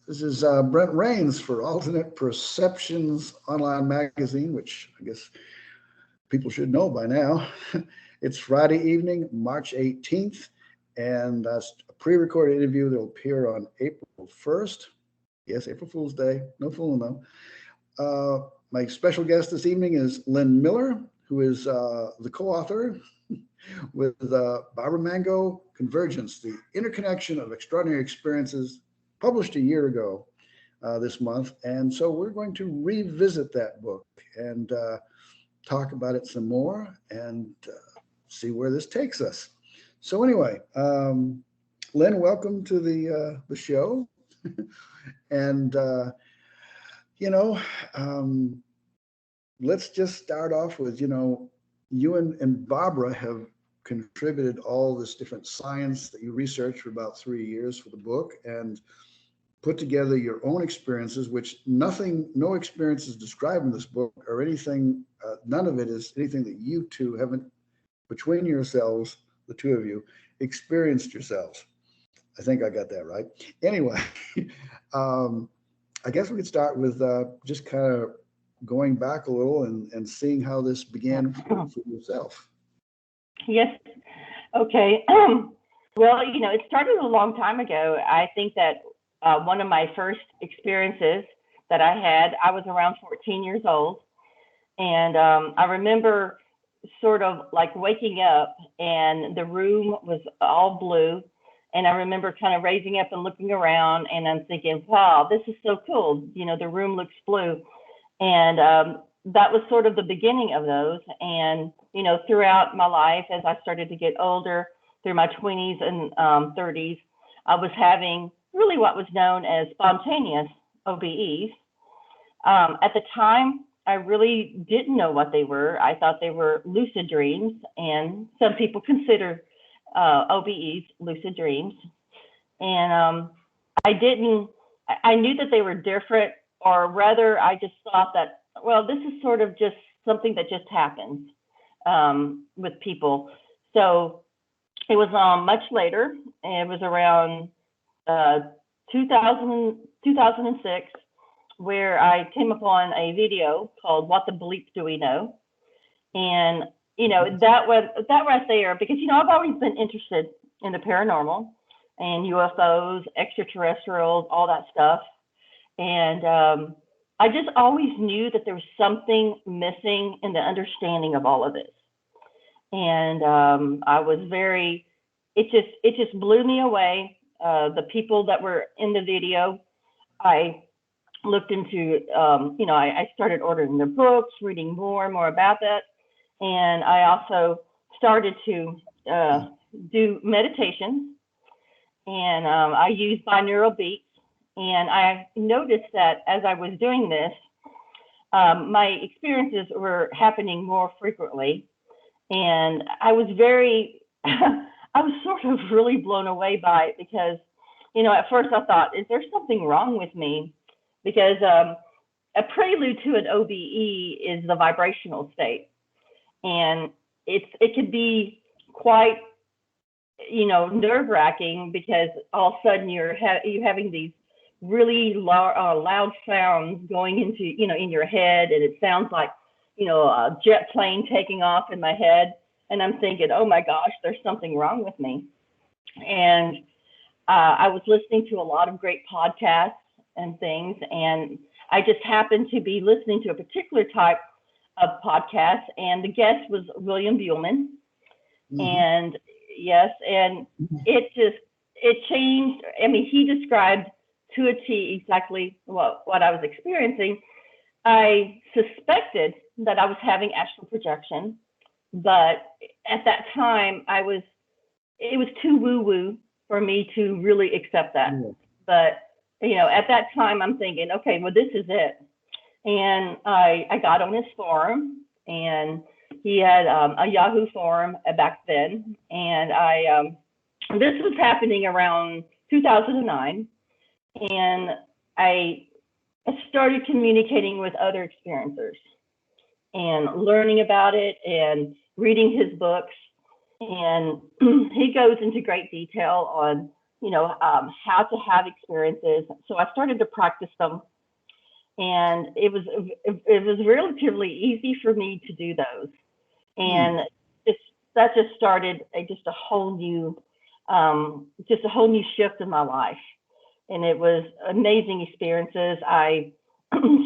This is Brent Raynes for Alternate Perceptions Online Magazine, which I guess people should know by now. It's Friday evening, March 18th, and that's a pre-recorded interview that will appear on April 1st. Yes, April Fool's Day. No fooling them. My special guest this evening is Lynn Miller, who is the co-author with Barbara Mango, Convergence, the Interconnection of Extraordinary Experiences, published a year ago this month. And so we're going to revisit that book and talk about it some more and see where this takes us. So anyway, Lynn, welcome to the show. And, let's just start off with, you and Barbara have contributed all this different science that you researched for about 3 years for the book and put together your own experiences, which no experiences described in this book or anything, none of it is anything that you two haven't, between yourselves, the two of you, experienced yourselves. I think I got that right. Anyway, I guess we could start with just kind of going back a little and seeing how this began for yourself. Yes. Okay. Well, it started a long time ago. I think that one of my first experiences that I was around 14 years old. And I remember sort of like waking up and the room was all blue. And I remember kind of raising up and looking around and I'm thinking, wow, this is so cool. The room looks blue. And that was sort of the beginning of those. And, throughout my life, as I started to get older, through my 20s and 30s, I was having really what was known as spontaneous OBEs. At the time, I really didn't know what they were. I thought they were lucid dreams, and some people consider OBEs lucid dreams. And I knew that they were different, or rather, I just thought that, well, this is sort of just something that just happens with people. So it was much later. It was around 2006, where I came upon a video called "What the Bleep Do We Know?" And that right there, because I've always been interested in the paranormal and UFOs, extraterrestrials, all that stuff, and I just always knew that there was something missing in the understanding of all of this, and I was it just blew me away. The people that were in the video, I looked into, I started ordering their books, reading more and more about that. And I also started to do meditation, and I used binaural beats. And I noticed that as I was doing this, my experiences were happening more frequently. And I was I was sort of really blown away by it because, at first I thought, is there something wrong with me? Because a prelude to an OBE is the vibrational state. And it could be quite, nerve-wracking because all of a sudden you're having these really loud sounds going into, in your head. And it sounds like, a jet plane taking off in my head. And I'm thinking, oh my gosh, there's something wrong with me. And I was listening to a lot of great podcasts and things. And I just happened to be listening to a particular type of podcast. And the guest was William Buhlman. Mm-hmm. And yes, and it changed. I mean, he described to a T exactly what I was experiencing. I suspected that I was having astral projection. But at that time, it was too woo-woo for me to really accept that. Mm. But, at that time, I'm thinking, okay, well, this is it. And I got on his forum, and he had a Yahoo forum back then. And this was happening around 2009. And I started communicating with other experiencers and learning about it and reading his books. And he goes into great detail on, how to have experiences. So I started to practice them, and it was relatively easy for me to do those. And that just started just a whole new shift in my life. And it was amazing experiences. I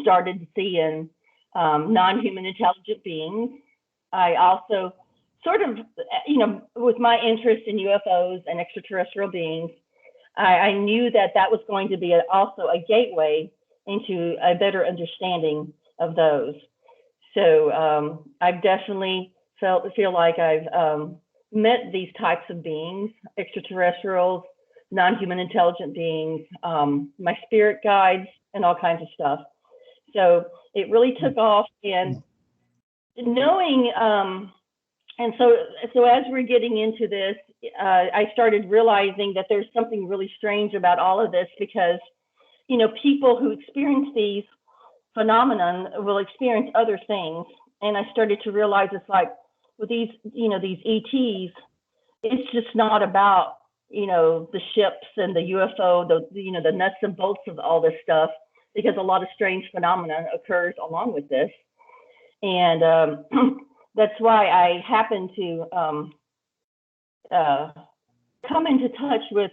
started seeing non-human intelligent beings. I also sort of, with my interest in UFOs and extraterrestrial beings, I knew that was going to be also a gateway into a better understanding of those. So I've definitely feel like I've met these types of beings, extraterrestrials, non-human intelligent beings, my spirit guides, and all kinds of stuff. So it really took off, and knowing, and so as we're getting into this, I started realizing that there's something really strange about all of this, because, people who experience these phenomenon will experience other things. And I started to realize it's like with these, these ETs, it's just not about, the ships and the UFO, the nuts and bolts of all this stuff, because a lot of strange phenomena occurs along with this. And that's why I happened to come into touch with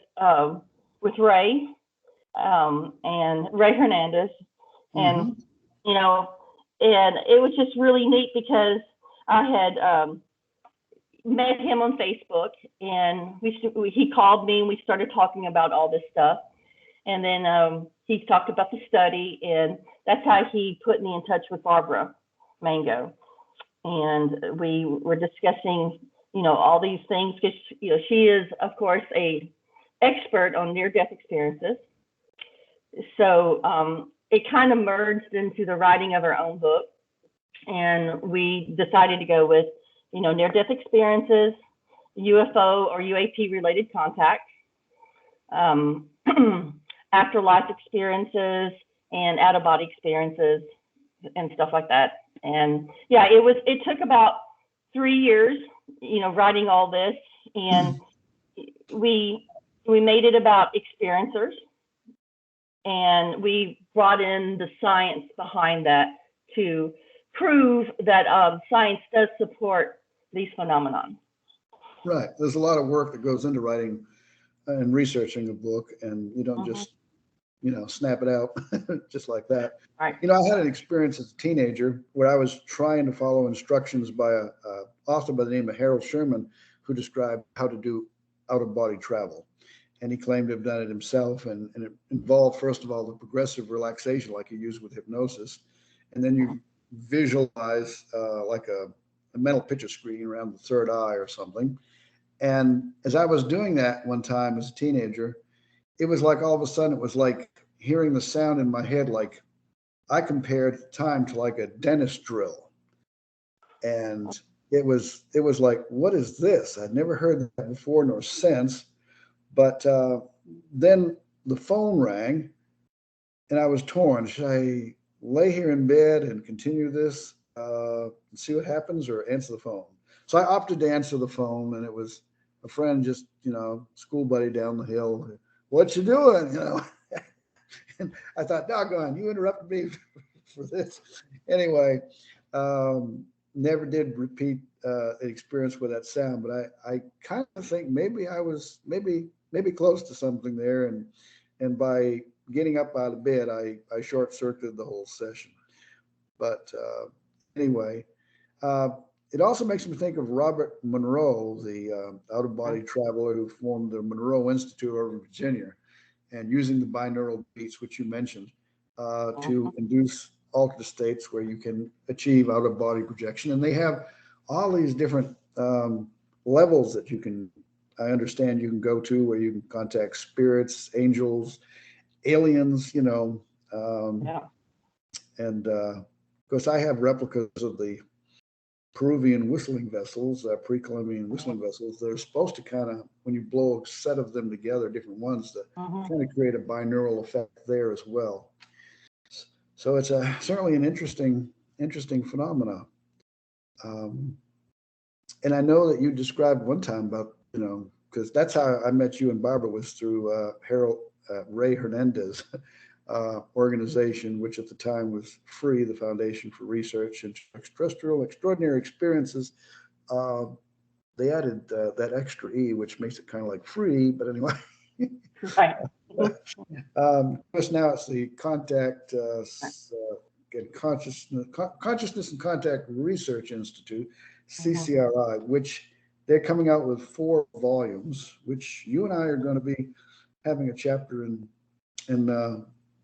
Ray and Ray Hernandez, and and it was just really neat, because I had met him on Facebook, and he called me, and we started talking about all this stuff. And then he talked about the study, and that's how he put me in touch with Barbara Mango. And we were discussing, all these things, because, she is, of course, a expert on near-death experiences. So it kind of merged into the writing of our own book. And we decided to go with, near-death experiences, UFO or UAP-related contact, afterlife experiences, and out-of-body experiences, and stuff like that. And yeah, it took about 3 years, writing all this, and we made it about experiencers, and we brought in the science behind that to prove that science does support these phenomena. Right. There's a lot of work that goes into writing and researching a book, and you don't just, snap it out just like that. Right. I had an experience as a teenager where I was trying to follow instructions by a author by the name of Harold Sherman, who described how to do out-of-body travel. And he claimed to have done it himself. And it involved, first of all, the progressive relaxation like you use with hypnosis. And then you visualize like a mental picture screen around the third eye or something. And as I was doing that one time as a teenager, it was like all of a sudden, it was like hearing the sound in my head, like I compared time to like a dentist drill. And it was like, what is this? I'd never heard that before nor since. But then the phone rang, and I was torn. Should I lay here in bed and continue this and see what happens, or answer the phone? So I opted to answer the phone, and it was a friend, just, school buddy down the hill. What you doing? And I thought, doggone, you interrupted me for this. Anyway, never did repeat an experience with that sound, but I kind of think maybe I was maybe close to something there, and by getting up out of bed, I short-circuited the whole session. But anyway, it also makes me think of Robert Monroe, the out-of-body traveler who formed the Monroe Institute over in Virginia, and using the binaural beats, which you mentioned, to induce altered states where you can achieve out-of-body projection. And they have all these different levels that you can, I understand, you can go to, where you can contact spirits, angels, aliens, and of course I have replicas of the Peruvian whistling vessels, pre-Columbian whistling vessels. They're supposed to kind of, when you blow a set of them together, different ones, to kind of create a binaural effect there as well. So it's certainly an interesting phenomena. And I know that you described one time about, because that's how I met you and Barbara was through Ray Hernandez organization, which at the time was free, the Foundation for Research and Extraterrestrial Extraordinary Experiences. They added that extra E, which makes it kind of like free, but anyway. Right. Just now it's the Consciousness and Contact Research Institute, CCRI, which they're coming out with 4 volumes, which you and I are going to be having a chapter in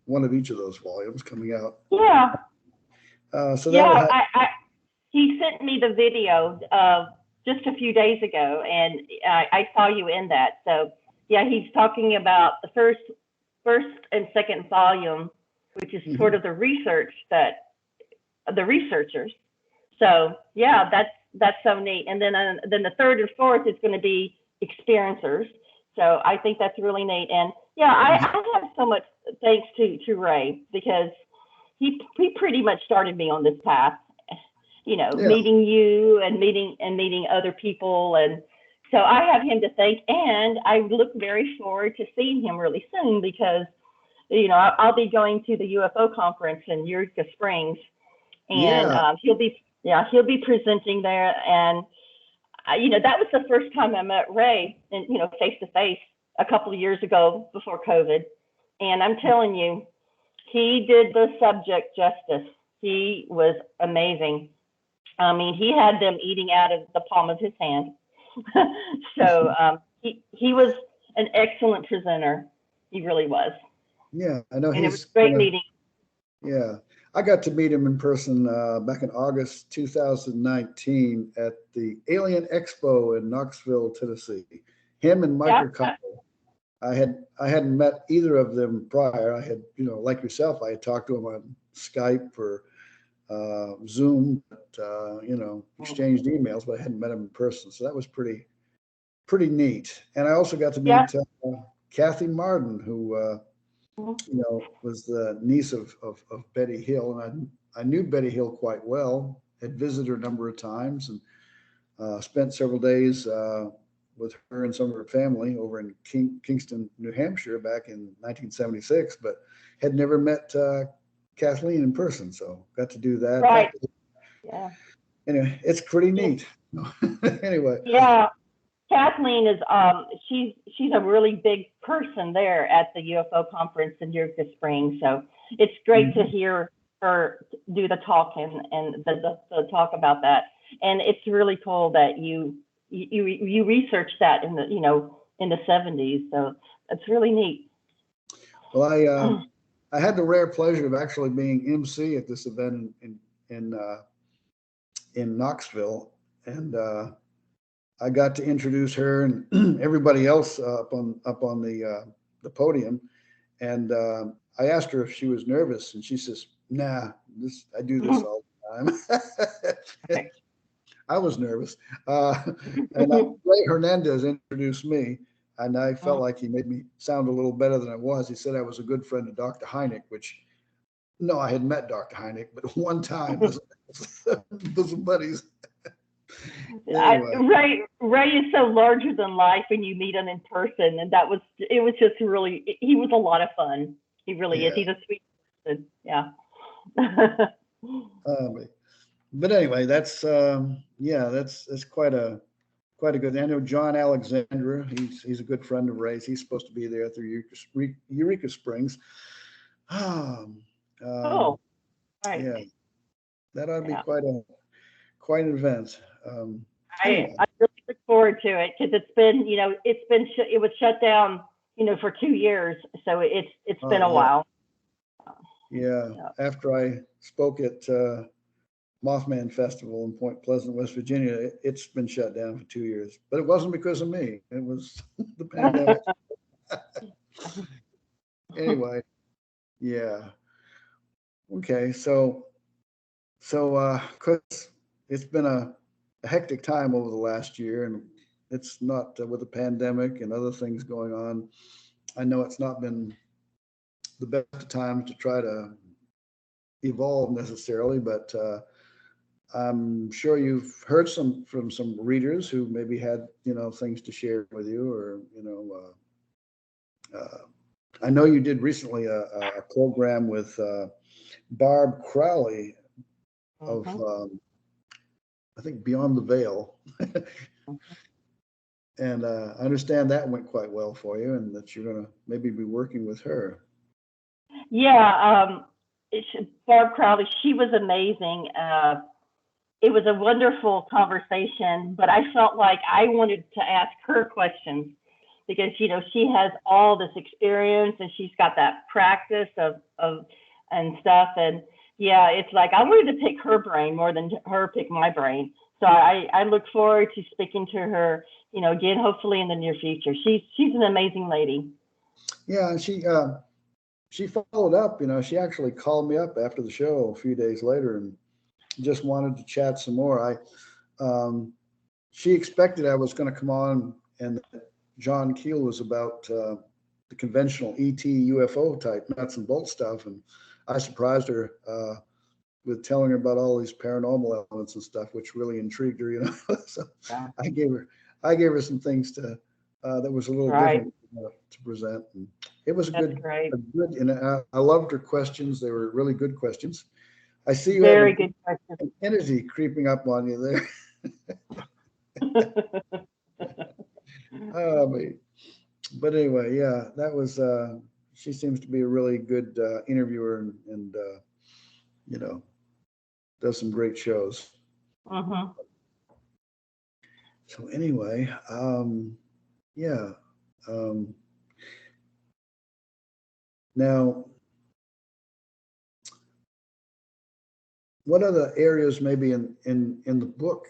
one of each of those volumes coming out. Yeah. So yeah, he sent me the video just a few days ago, and I saw you in that. So yeah, he's talking about the first and second volume, which is sort of the research that the researchers. So yeah, that's so neat. And then the third and fourth is going to be experiencers. So I think that's really neat. And yeah, I have so much thanks to Ray, because he pretty much started me on this path. Meeting you and meeting other people, and so I have him to thank. And I look very forward to seeing him really soon, because I'll be going to the UFO conference in Eureka Springs, and he'll be presenting there. And that was the first time I met Ray, and face to face a couple of years ago before COVID. And I'm telling you, he did the subject justice. He was amazing. I mean, he had them eating out of the palm of his hand. So he was an excellent presenter. He really was. Yeah, I know. And it was a great meeting. Yeah, I got to meet him in person back in August 2019 at the Alien Expo in Knoxville, Tennessee. Him and Mike Riccardo. I hadn't met either of them prior. I had, like yourself, I had talked to him on Skype or Zoom, exchanged emails, but I hadn't met him in person. So that was pretty neat. And I also got to meet Kathy Marden, who was the niece of Betty Hill, and I knew Betty Hill quite well. Had visited her a number of times, and spent several days with her and some of her family over in Kingston, New Hampshire, back in 1976, but had never met Kathleen in person, so got to do that. Right. Yeah. Anyway, it's pretty neat. Anyway. Yeah. Kathleen is she's a really big person there at the UFO conference in Eureka Springs. So it's great to hear her do the talk and the talk about that. And it's really cool that you researched that in the 70s. So it's really neat. Well, I had the rare pleasure of actually being MC at this event in Knoxville, and I got to introduce her and everybody else up on the podium, and I asked her if she was nervous, and she says, "Nah, I do this all the time." I was nervous, and Ray Hernandez introduced me, and I felt like he made me sound a little better than I was. He said I was a good friend of Dr. Hynek, which, no, I had met Dr. Hynek, but one time, those buddies. Anyway. Ray is so larger than life when you meet him in person, and it was just really, he was a lot of fun. He really is. He's a sweet person. Yeah. But anyway, that's quite a good. I know John Alexandra. He's a good friend of Ray's. He's supposed to be there through Eureka Springs. Right. Yeah, that ought to be quite an event. I really look forward to it, because it was shut down for 2 years, so it's been a while. Yeah, after I spoke at Mothman Festival in Point Pleasant, West Virginia, it's been shut down for 2 years, but it wasn't because of me. It was the pandemic. Anyway, yeah. Okay, so Chris, it's been a hectic time over the last year, and it's not with the pandemic and other things going on. I know it's not been the best of times to try to evolve necessarily, but I'm sure you've heard from some readers who maybe had, things to share with you, or, I know you did recently a program with Barb Crowley of, Mhm. I think, Beyond the Veil. And I understand that went quite well for you, and that you're going to maybe be working with her. Yeah, Barb Crowley, she was amazing. It was a wonderful conversation, but I felt like I wanted to ask her questions because, she has all this experience and she's got that practice of and stuff. And yeah, it's like I wanted to pick her brain more than her pick my brain. So I look forward to speaking to her, again, hopefully in the near future. She's an amazing lady. Yeah, and she followed up. She actually called me up after the show a few days later and just wanted to chat some more. She expected I was going to come on, and John Keel was about the conventional ET UFO type nuts and bolts stuff, and I surprised her with telling her about all these paranormal elements and stuff, which really intrigued her. So Yeah. I gave her some things to that was a little Right. different to present, and it was That's great. and I loved her questions. They were really good questions. I see you Very have good question. an entity creeping up on you there. But anyway, yeah, that was. She seems to be a really good interviewer, and does some great shows. Mhm. So anyway, yeah. Um, Now, what other areas maybe in the book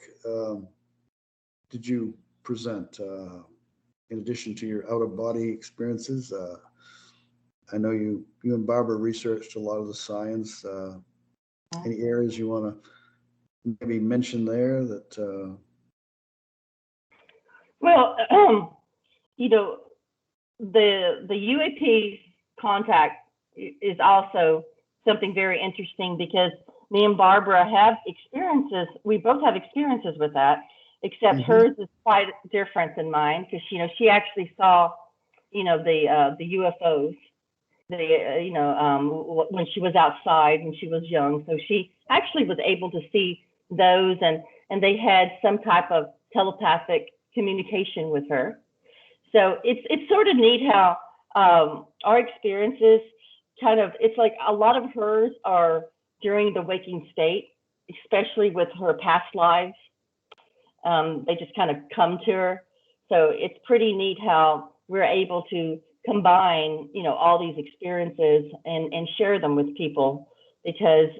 did you present in addition to your out of body experiences? I know you and Barbara researched a lot of the science. Any areas you want to maybe mention there that? Well, the UAP contact is also something very interesting because me and Barbara have experiences. We both have experiences with that, except Mhm. hers is quite different than mine because she actually saw the UFOs. When she was outside when she was young, so she actually was able to see those, and they had some type of telepathic communication with her. So it's sort of neat how our experiences it's like a lot of hers are during the waking state, especially with her past lives. They just kind of come to her. So it's pretty neat how we're able to combine, all these experiences and share them with people because,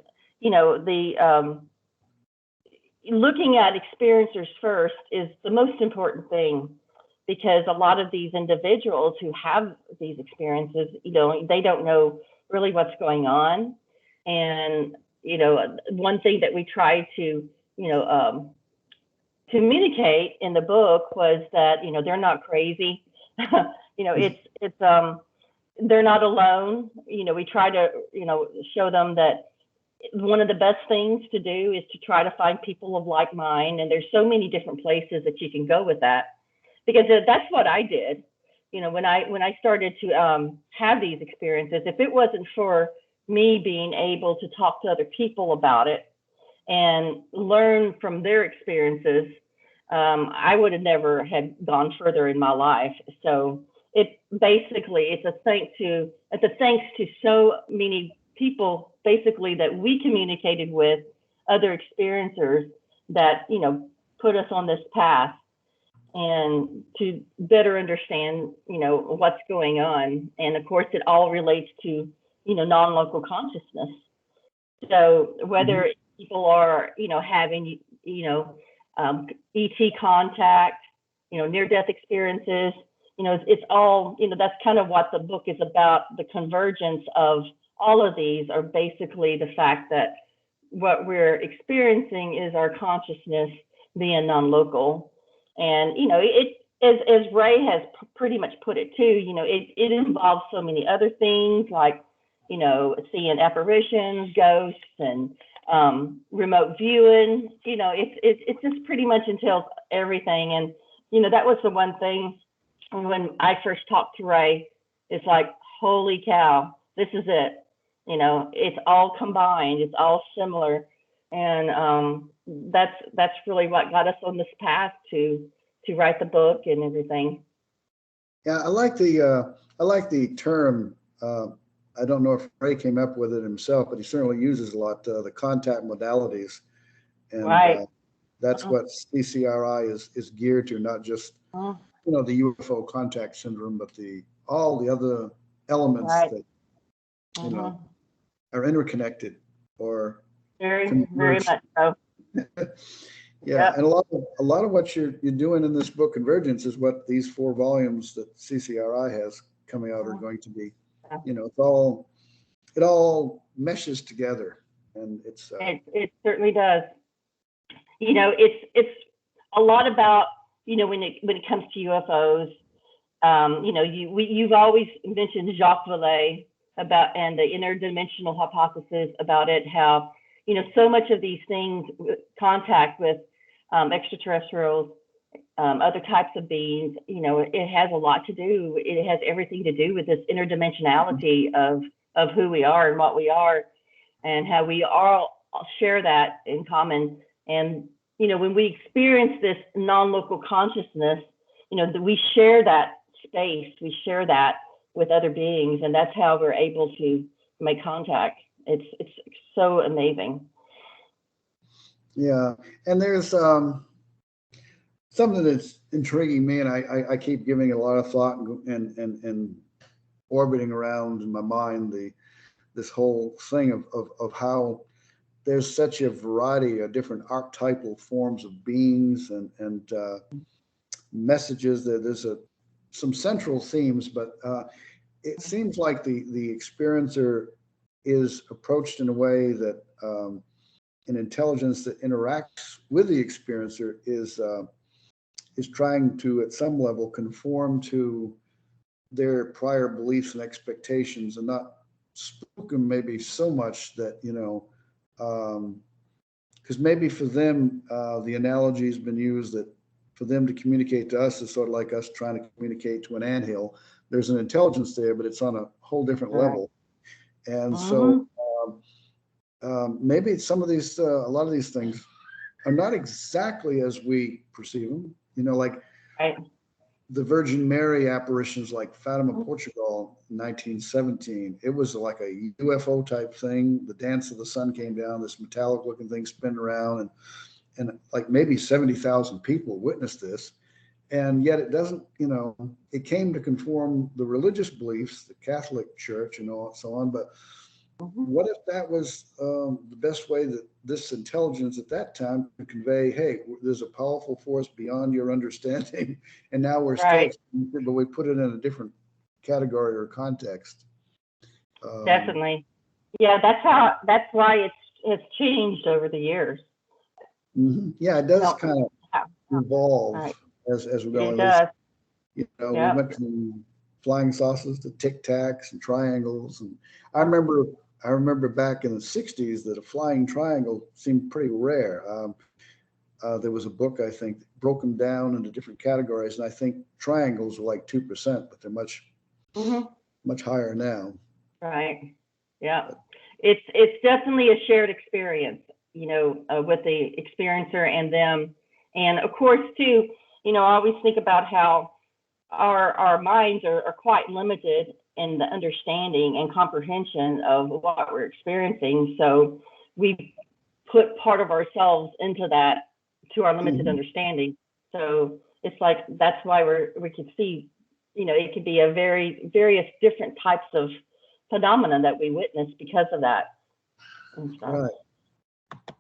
the looking at experiencers first is the most important thing because a lot of these individuals who have these experiences, they don't know really what's going on. And, one thing that we try to, communicate in the book was that, they're not crazy. It's they're not alone. We try to, show them that one of the best things to do is to try to find people of like mind. And there's so many different places that you can go with that because that's what I did. When I started to have these experiences, if it wasn't for me being able to talk to other people about it and learn from their experiences, I would have never had gone further in my life. So it's a thanks to so many people basically that we communicated with, other experiencers that put us on this path and to better understand what's going on. And of course it all relates to non-local consciousness. So whether Mhm. people are having ET contact, near-death experiences, it's all that's kind of what the book is about. The convergence of all of these are basically the fact that what we're experiencing is our consciousness being non-local. And it as Ray has pretty much put it too, it involves so many other things like seeing apparitions, ghosts, and remote viewing. It's just pretty much entails everything. And that was the one thing when I first talked to Ray. It's like, holy cow, this is it. It's all combined. It's all similar, and that's really what got us on this path to write the book and everything. Yeah, I like the term. I don't know if Ray came up with it himself, but he certainly uses a lot, the contact modalities, and Right. that's what CCRI is geared to, not just the UFO contact syndrome, but all the other elements Right. that are interconnected or very converge. much so. Yeah, and a lot of what you're doing in this book, Convergence, is what these 4 volumes that CCRI has coming out are going to be. It all meshes together, and it's it certainly does. It's a lot about when it comes to UFOs. You've always mentioned Jacques Vallée about, and the interdimensional hypothesis about it, how so much of these things, contact with extraterrestrials, other types of beings, it has a lot to do. It has everything to do with this interdimensionality of who we are and what we are, and how we all share that in common. And when we experience this non-local consciousness, we share that space, we share that with other beings, and that's how we're able to make contact. It's so amazing. Yeah, and there's something that's intriguing me, and I keep giving it a lot of thought and orbiting around in my mind this whole thing of how there's such a variety of different archetypal forms of beings and messages. There's some central themes, but it seems like the experiencer is approached in a way that an intelligence that interacts with the experiencer is trying to, at some level, conform to their prior beliefs and expectations, and not spook them maybe so much that because maybe for them the analogy has been used that for them to communicate to us is sort of like us trying to communicate to an anthill. There's an intelligence there, but it's on a whole different level. And so maybe some of these, a lot of these things are not exactly as we perceive them. Like the Virgin Mary apparitions, like Fatima, Portugal, in 1917. It was like a UFO type thing. The dance of the sun came down, this metallic looking thing spinning around, and like maybe 70,000 people witnessed this. And yet it doesn't, it came to conform the religious beliefs, the Catholic Church and so on. But what if that was the best way that this intelligence at that time could convey, hey, there's a powerful force beyond your understanding, and now we're still, but we put it in a different category or context. Definitely. Yeah, that's why it's changed over the years. Yeah, it does kind of evolve as we go. It does. We went from flying saucers to tic tacs and triangles, and I remember back in the 60s that a flying triangle seemed pretty rare. There was a book, I think, that broke them down into different categories, and I think triangles were like 2%, but they're much higher now. Right. Yeah. It's definitely a shared experience, with the experiencer and them. And of course, too, I always think about how our minds are quite limited in the understanding and comprehension of what we're experiencing. So we put part of ourselves into that, to our limited understanding. So it's like, that's why we can see, it could be a various different types of phenomena that we witness because of that. And stuff. Right.